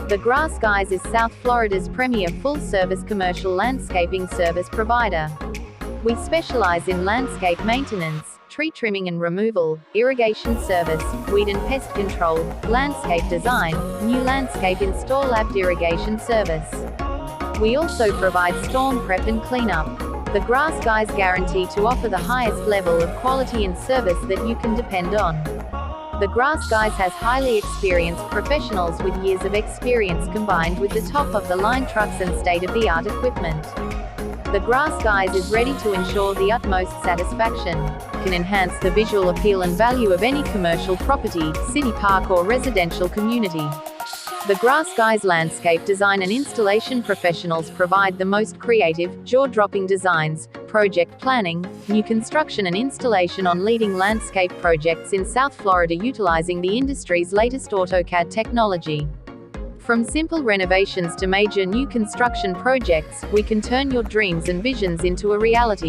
The Grass Guys is South Florida's premier full-service commercial landscaping service provider. We specialize in landscape maintenance, tree trimming and removal, irrigation service, weed and pest control, landscape design, new landscape install, lapsed irrigation service. We also provide storm prep and cleanup. The Grass Guys guarantee to offer the highest level of quality and service that you can depend on. The Grass Guys has highly experienced professionals with years of experience combined with the top-of-the-line trucks and state-of-the-art equipment. The Grass Guys is ready to ensure the utmost satisfaction, can enhance the visual appeal and value of any commercial property, city park or residential community. The Grass Guys landscape design and installation professionals provide the most creative, jaw-dropping designs, project planning, new construction and installation on leading landscape projects in South Florida utilizing the industry's latest AutoCAD technology. From simple renovations to major new construction projects, we can turn your dreams and visions into a reality.